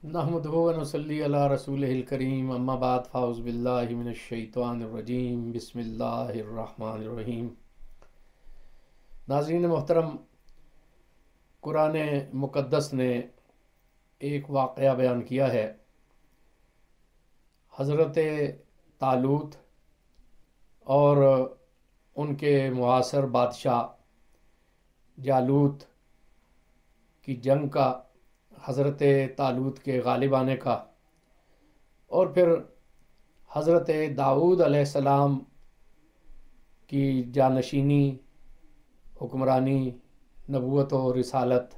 نحمدہ و نصلی علی رسولہ الکریم، اما بعد فاعوذ باللہ من الشیطان الرجیم، بسم اللہ الرحمن الرحیم۔ ناظرین محترم، قرآن مقدس نے ایک واقعہ بیان کیا ہے۔ حضرت طالوت اور ان کے معاصر بادشاہ جالوت کی جنگ کا، حضرت طالوت کے غالب آنے کا، اور پھر حضرت داؤد علیہ السلام کی جانشینی، حکمرانی، نبوت و رسالت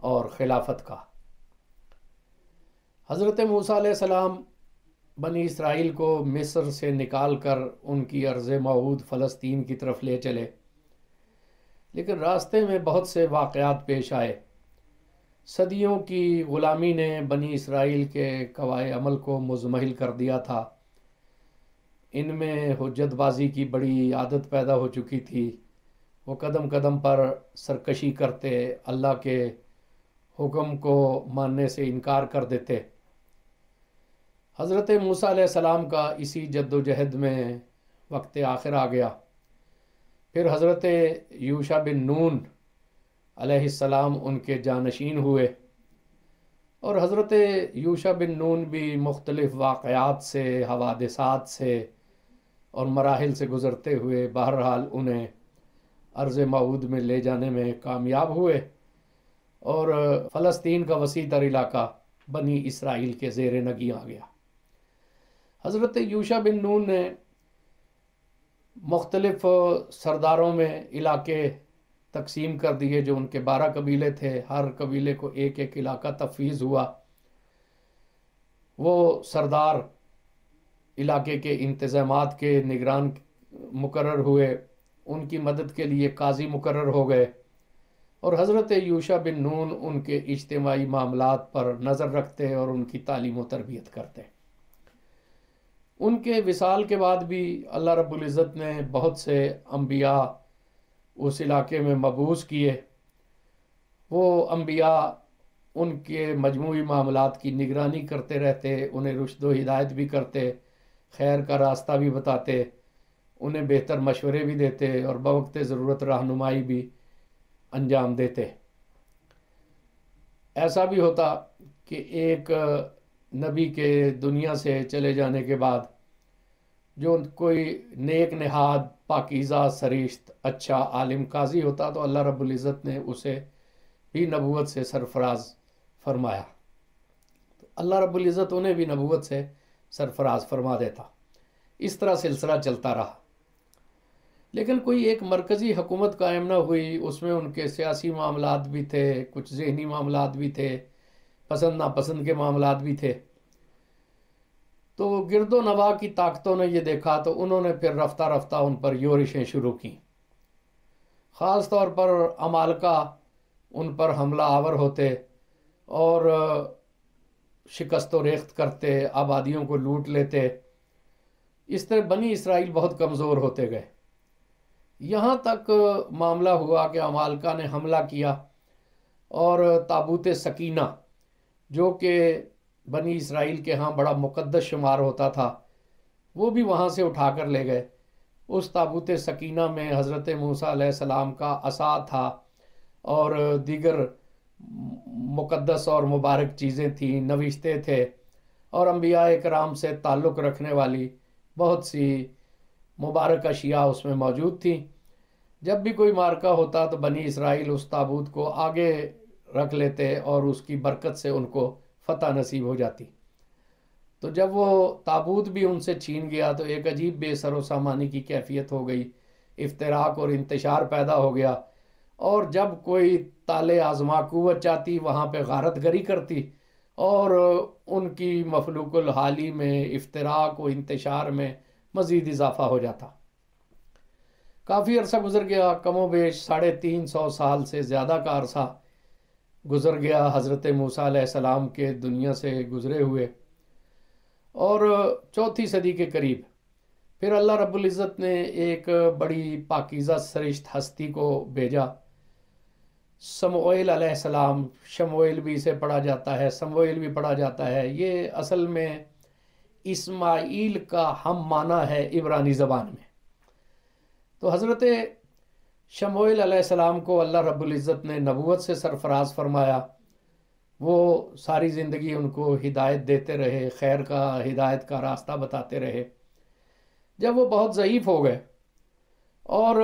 اور خلافت کا۔ حضرت موسیٰ علیہ السلام بنی اسرائیل کو مصر سے نکال کر ان کی ارض موعود فلسطین کی طرف لے چلے، لیکن راستے میں بہت سے واقعات پیش آئے۔ صدیوں کی غلامی نے بنی اسرائیل کے قواعد عمل کو مزمحل کر دیا تھا۔ ان میں حجت بازی کی بڑی عادت پیدا ہو چکی تھی۔ وہ قدم قدم پر سرکشی کرتے، اللہ کے حکم کو ماننے سے انکار کر دیتے۔ حضرت موسیٰ علیہ السلام کا اسی جد و جہد میں وقت آخر آ گیا۔ پھر حضرت یوشع بن نون علیہ السلام ان کے جانشین ہوئے، اور حضرت یوشع بن نون بھی مختلف واقعات سے، حوادثات سے اور مراحل سے گزرتے ہوئے بہرحال انہیں ارض موعود میں لے جانے میں کامیاب ہوئے، اور فلسطین کا وسیع تر علاقہ بنی اسرائیل کے زیر نگیں آ گیا۔ حضرت یوشع بن نون نے مختلف سرداروں میں علاقے تقسیم کر دیے، جو ان کے 12 قبیلے تھے، ہر قبیلے کو ایک ایک علاقہ تفویض ہوا۔ وہ سردار علاقے کے انتظامات کے نگران مقرر ہوئے، ان کی مدد کے لیے قاضی مقرر ہو گئے، اور حضرت یوشع بن نون ان کے اجتماعی معاملات پر نظر رکھتے اور ان کی تعلیم و تربیت کرتے۔ ان کے وصال کے بعد بھی اللہ رب العزت نے بہت سے انبیاء اس علاقے میں مبعوث کیے۔ وہ انبیاء ان کے مجموعی معاملات کی نگرانی کرتے رہتے، انہیں رشد و ہدایت بھی کرتے، خیر کا راستہ بھی بتاتے، انہیں بہتر مشورے بھی دیتے، اور بوقت ضرورت رہنمائی بھی انجام دیتے۔ ایسا بھی ہوتا کہ ایک نبی کے دنیا سے چلے جانے کے بعد جو کوئی نیک نہاد، پاکیزہ، سرشت، اچھا عالم قاضی ہوتا، تو اللہ رب العزت نے اسے بھی نبوت سے سرفراز فرمایا، تو اللہ رب العزت انہیں بھی نبوت سے سرفراز فرما دیتا۔ اس طرح سلسلہ چلتا رہا، لیکن کوئی ایک مرکزی حکومت قائم نہ ہوئی۔ اس میں ان کے سیاسی معاملات بھی تھے، کچھ ذہنی معاملات بھی تھے، پسند ناپسند کے معاملات بھی تھے۔ تو گرد و نواح کی طاقتوں نے یہ دیکھا، تو انہوں نے پھر رفتہ رفتہ ان پر یورشیں شروع کیں۔ خاص طور پر عمالقہ ان پر حملہ آور ہوتے اور شکست و ریخت کرتے، آبادیوں کو لوٹ لیتے۔ اس طرح بنی اسرائیل بہت کمزور ہوتے گئے۔ یہاں تک معاملہ ہوا کہ عمالقہ نے حملہ کیا اور تابوت سکینہ، جو کہ بنی اسرائیل کے ہاں بڑا مقدس شمار ہوتا تھا، وہ بھی وہاں سے اٹھا کر لے گئے۔ اس تابوت سکینہ میں حضرت موسیٰ علیہ السلام کا عصا تھا اور دیگر مقدس اور مبارک چیزیں تھیں، نوشتے تھے، اور انبیاء کرام سے تعلق رکھنے والی بہت سی مبارک اشیاء اس میں موجود تھیں۔ جب بھی کوئی مارکہ ہوتا تو بنی اسرائیل اس تابوت کو آگے رکھ لیتے اور اس کی برکت سے ان کو فتح نصیب ہو جاتی۔ تو جب وہ تابوت بھی ان سے چھین گیا تو ایک عجیب بے سر و سامانی کی کیفیت ہو گئی، افتراق اور انتشار پیدا ہو گیا، اور جب کوئی تالے آزما قوت چاہتی وہاں پہ غارت گری کرتی، اور ان کی مفلوق الحالی میں، افتراق و انتشار میں مزید اضافہ ہو جاتا۔ کافی عرصہ گزر گیا، کم و بیش 350 سال سے زیادہ کا عرصہ گزر گیا حضرت موسیٰ علیہ السلام کے دنیا سے گزرے ہوئے، اور 4 صدی کے قریب پھر اللہ رب العزت نے ایک بڑی پاکیزہ سرشت ہستی کو بھیجا۔ سموئیل علیہ السلام، شموئیل بھی اسے پڑھا جاتا ہے، سموئیل بھی پڑھا جاتا ہے، یہ اصل میں اسماعیل کا ہم معنی ہے عبرانی زبان میں۔ تو حضرت شموئیل علیہ السلام کو اللہ رب العزت نے نبوت سے سرفراز فرمایا، وہ ساری زندگی ان کو ہدایت دیتے رہے، خیر کا، ہدایت کا راستہ بتاتے رہے۔ جب وہ بہت ضعیف ہو گئے اور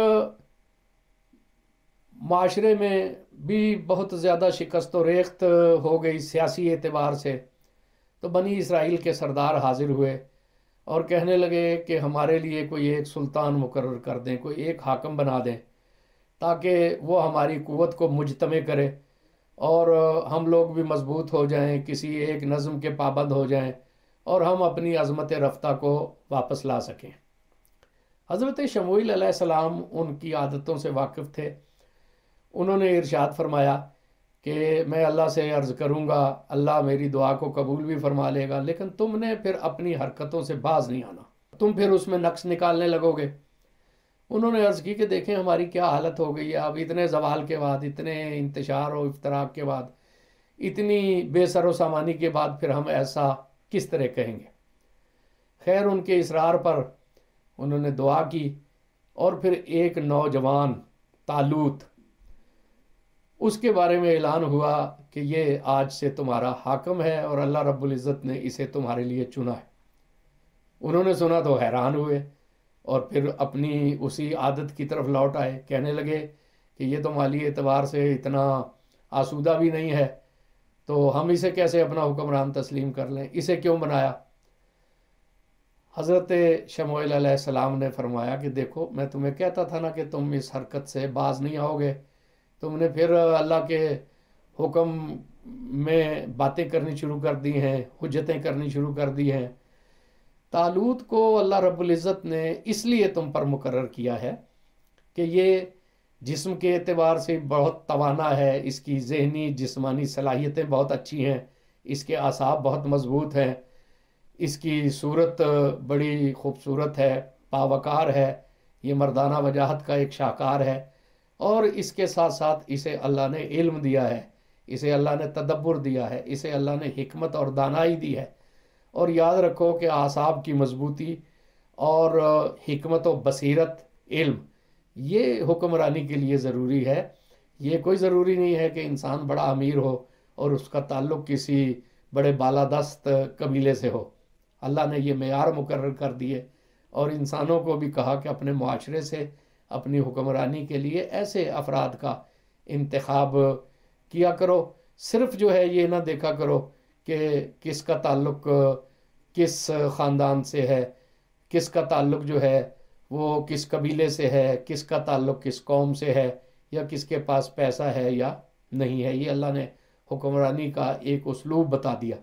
معاشرے میں بھی بہت زیادہ شکست و ریخت ہو گئی سیاسی اعتبار سے، تو بنی اسرائیل کے سردار حاضر ہوئے اور کہنے لگے کہ ہمارے لیے کوئی ایک سلطان مقرر کر دیں، کوئی ایک حاکم بنا دیں، تاکہ وہ ہماری قوت کو مجتمع کرے اور ہم لوگ بھی مضبوط ہو جائیں، کسی ایک نظم کے پابند ہو جائیں اور ہم اپنی عظمت رفتہ کو واپس لا سکیں۔ حضرت شموئیل علیہ السلام ان کی عادتوں سے واقف تھے۔ انہوں نے ارشاد فرمایا کہ میں اللہ سے عرض کروں گا، اللہ میری دعا کو قبول بھی فرما لے گا، لیکن تم نے پھر اپنی حرکتوں سے باز نہیں آنا، تم پھر اس میں نقص نکالنے لگو گے۔ انہوں نے عرض کی کہ دیکھیں ہماری کیا حالت ہو گئی ہے، اب اتنے زوال کے بعد، اتنے انتشار و افتراق کے بعد، اتنی بے سر و سامانی کے بعد پھر ہم ایسا کس طرح کہیں گے۔ خیر ان کے اصرار پر انہوں نے دعا کی، اور پھر ایک نوجوان طالوت، اس کے بارے میں اعلان ہوا کہ یہ آج سے تمہارا حاکم ہے اور اللہ رب العزت نے اسے تمہارے لیے چنا ہے۔ انہوں نے سنا تو حیران ہوئے اور پھر اپنی اسی عادت کی طرف لوٹ آئے، کہنے لگے کہ یہ تو مالی اعتبار سے اتنا آسودہ بھی نہیں ہے، تو ہم اسے کیسے اپنا حکمران تسلیم کر لیں، اسے کیوں بنایا؟ حضرت شموئیل علیہ السلام نے فرمایا کہ دیکھو میں تمہیں کہتا تھا نا کہ تم اس حرکت سے باز نہیں آؤ گے، تم نے پھر اللہ کے حکم میں باتیں کرنی شروع کر دی ہیں، حجتیں کرنی شروع کر دی ہیں۔ طالوت کو اللہ رب العزت نے اس لیے تم پر مقرر کیا ہے کہ یہ جسم کے اعتبار سے بہت توانا ہے، اس کی ذہنی جسمانی صلاحیتیں بہت اچھی ہیں، اس کے اعصاب بہت مضبوط ہیں، اس کی صورت بڑی خوبصورت ہے، باوقار ہے، یہ مردانہ وجاہت کا ایک شاہکار ہے، اور اس کے ساتھ ساتھ اسے اللہ نے علم دیا ہے، اسے اللہ نے تدبر دیا ہے، اسے اللہ نے حکمت اور دانائی دی ہے۔ اور یاد رکھو کہ اعصاب کی مضبوطی اور حکمت و بصیرت، علم، یہ حکمرانی کے لیے ضروری ہے۔ یہ کوئی ضروری نہیں ہے کہ انسان بڑا امیر ہو اور اس کا تعلق کسی بڑے بالادست قبیلے سے ہو۔ اللہ نے یہ معیار مقرر کر دیے اور انسانوں کو بھی کہا کہ اپنے معاشرے سے اپنی حکمرانی کے لیے ایسے افراد کا انتخاب کیا کرو۔ صرف جو ہے یہ نہ دیکھا کرو کہ کس کا تعلق کس خاندان سے ہے، کس کا تعلق جو ہے وہ کس قبیلے سے ہے، کس کا تعلق کس قوم سے ہے، یا کس کے پاس پیسہ ہے یا نہیں ہے۔ یہ اللہ نے حکمرانی کا ایک اسلوب بتا دیا۔